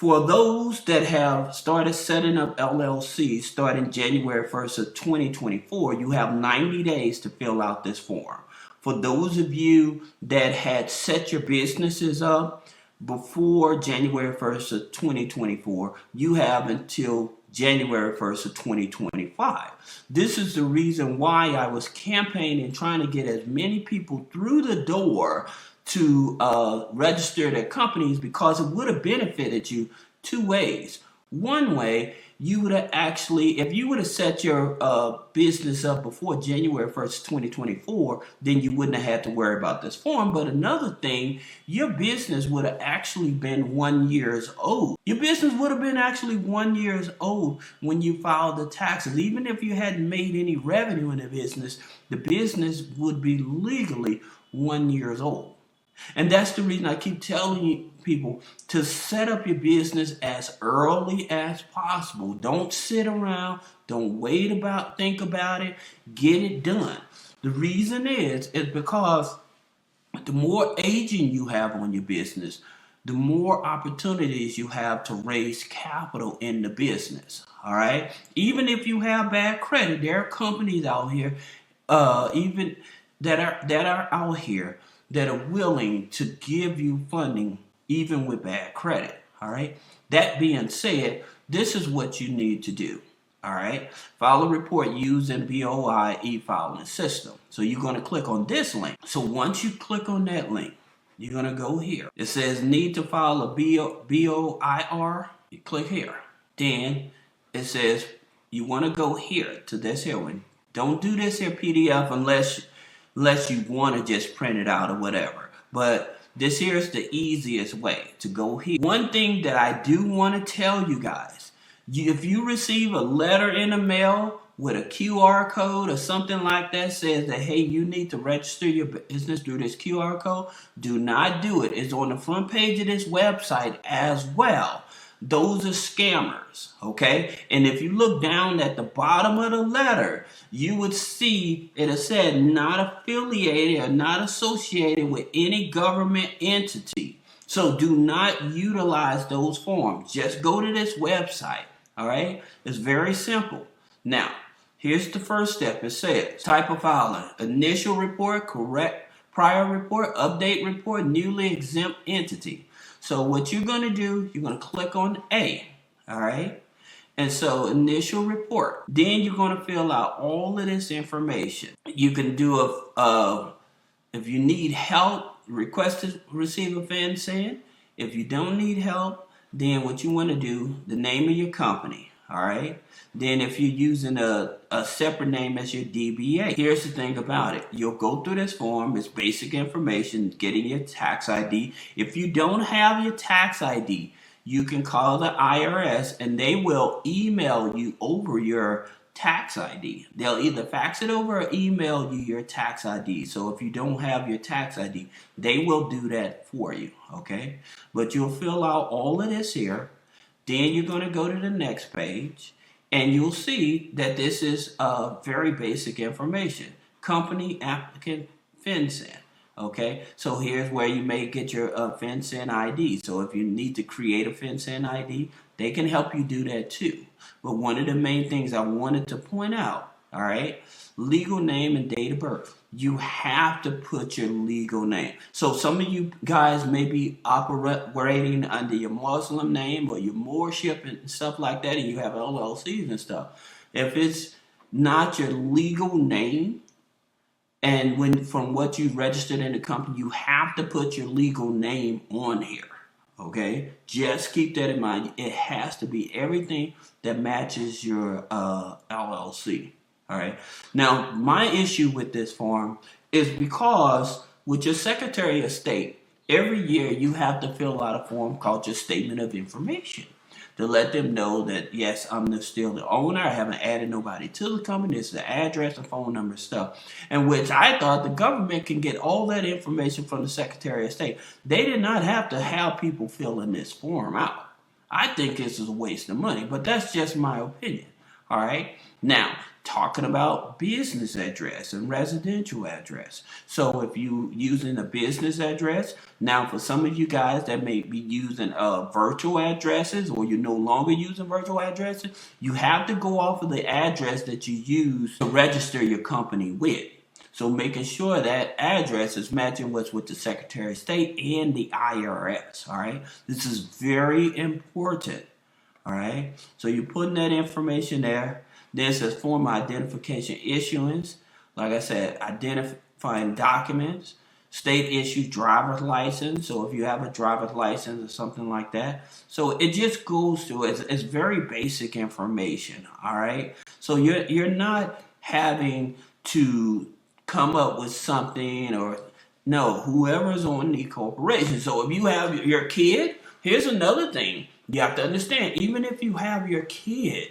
For those that have started setting up LLCs starting January 1st of 2024, you have 90 days to fill out this form. For those of you that had set your businesses up before January 1st of 2024, you have until January 1st of 2025. This is the reason why I was campaigning, trying to get as many people through the door to register their companies, because it would have benefited you two ways. One way, you would have actually, if you would have set your business up before January 1st, 2024, then you wouldn't have had to worry about this form. But another thing, your business would have actually been 1 year old. Your business would have been actually 1 year old when you filed the taxes. Even if you hadn't made any revenue in the business would be legally 1 year old. And that's the reason I keep telling people to set up your business as early as possible. Don't sit around. Don't think about it. Get it done. The reason is because the more aging you have on your business, the more opportunities you have to raise capital in the business. All right. Even if you have bad credit, there are companies out here, even that are out here that are willing to give you funding even with bad credit. All right. That being said, this is what you need to do. All right. File a report using BOI e-filing system. So you're going to click on this link. So once you click on that link, you're going to go here. It says need to file a BOIR. You click here. Then it says you want to go here to this here one. Don't do this here PDF unless you want to just print it out or whatever. But this here is the easiest way to go here. One thing that I do want to tell you guys, if you receive a letter in the mail with a QR code or something like that says that, hey, you need to register your business through this QR code, do not do it. It's on the front page of this website as well. Those are scammers, okay? And if you look down at the bottom of the letter, you would see it has said not affiliated or not associated with any government entity. So do not utilize those forms. Just go to this website, all right? It's very simple. Now, here's the first step. It says type of filing: initial report, correct prior report, update report, newly exempt entity. So what you're going to do, you're going to click on A, all right? And so initial report. Then you're going to fill out all of this information. You can do if you need help, request to receive a FinCEN. If you don't need help, then what you want to do, the name of your company, all right? Then if you're using a separate name as your DBA, here's the thing about it. You'll go through this form. It's basic information, getting your tax ID. If you don't have your tax ID, you can call the IRS and they will email you over your tax ID. They'll either fax it over or email you your tax ID. So if you don't have your tax ID, they will do that for you, okay? But you'll fill out all of this here. Then you're going to go to the next page. And you'll see that this is very basic information. Company, applicant, FinCEN. Okay, so here's where you may get your FinCEN ID. So if you need to create a FinCEN ID, they can help you do that too. But one of the main things I wanted to point out, all right, legal name and date of birth. You have to put your legal name. So some of you guys may be operating under your Muslim name or your Moorship and stuff like that, and you have LLCs and stuff. If it's not your legal name, and from what you registered in the company, you have to put your legal name on here. Okay, just keep that in mind. It has to be everything that matches your LLC. All right. Now, my issue with this form is because with your Secretary of State, every year you have to fill out a form called your Statement of Information to let them know that, yes, I'm still the owner. I haven't added nobody to the company. It's the address, the phone number, stuff. And which I thought the government can get all that information from the Secretary of State. They did not have to have people filling this form out. I think this is a waste of money, but that's just my opinion. All right. Now, talking about business address and residential address. So if you using a business address, now for some of you guys that may be using virtual addresses, or you're no longer using virtual addresses, you have to go off of the address that you use to register your company with. So making sure that address is matching what's with the Secretary of State and the IRS, all right? This is very important, all right? So you're putting that information there. Then it says form identification issuance. Like I said, identifying documents, state issued driver's license. So if you have a driver's license or something like that. So it just goes through, it's very basic information, all right? So you're not having to come up with something, or no, whoever's on the corporation. So if you have your kid, here's another thing you have to understand. Even if you have your kid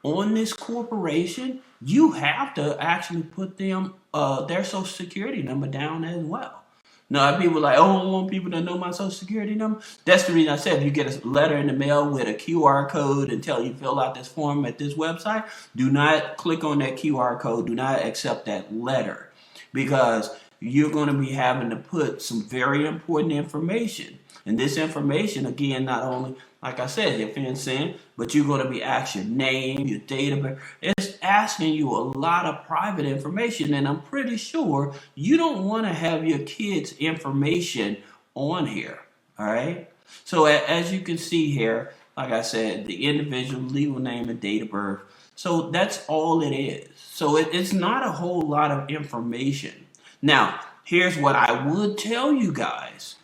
on this corporation, you have to actually put them their social security number down as well. Now, people are like, oh, I want people to know my social security number. That's the reason I said if you get a letter in the mail with a QR code and tell you fill out this form at this website, do not click on that QR code. Do not accept that letter, because you're going to be having to put some very important information. And this information, again, not only, like I said, your FinCEN, but you're going to be asking your name, your date of birth. It's asking you a lot of private information, and I'm pretty sure you don't want to have your kids' information on here, all right? So as you can see here, like I said, the individual legal name and date of birth. So that's all it is. So it's not a whole lot of information. Now, here's what I would tell you guys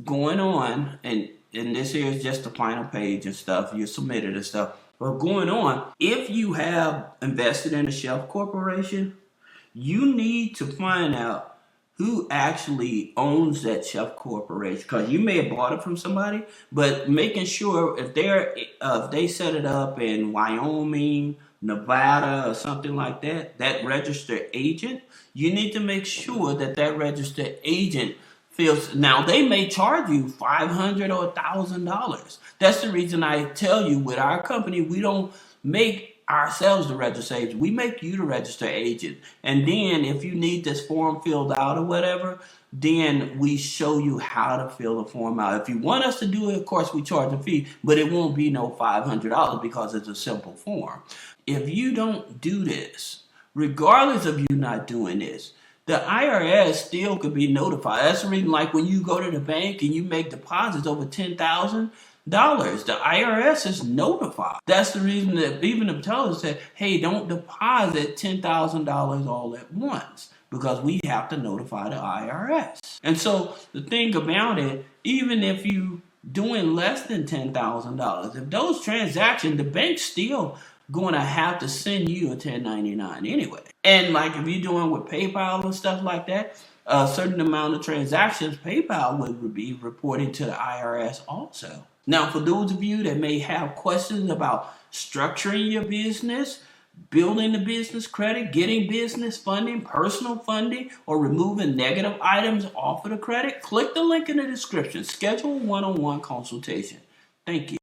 going on, and this here is just the final page and stuff. You submitted and stuff. But going on, if you have invested in a shelf corporation, you need to find out who actually owns that shelf corporation, because you may have bought it from somebody, but making sure if they set it up in Wyoming, Nevada, or something like that, that registered agent, you need to make sure that that registered agent feels. Now they may charge you $500 or $1,000. That's the reason I tell you with our company, we don't make ourselves the registered agent. We make you the registered agent. And then if you need this form filled out or whatever, then we show you how to fill the form out. If you want us to do it, of course, we charge a fee, but it won't be no $500 because it's a simple form. If you don't do this, regardless of you not doing this, the IRS still could be notified. That's the reason, like when you go to the bank and you make deposits over $10,000, the IRS is notified. That's the reason that even the teller said, hey, don't deposit $10,000 all at once, because we have to notify the IRS. And so the thing about it, even if you doing less than $10,000, if those transactions, the bank's still going to have to send you a 1099 anyway. And like if you're doing with PayPal and stuff like that, a certain amount of transactions, PayPal would be reporting to the IRS also. Now, for those of you that may have questions about structuring your business, building the business credit, getting business funding, personal funding, or removing negative items off of the credit, click the link in the description. Schedule a one-on-one consultation. Thank you.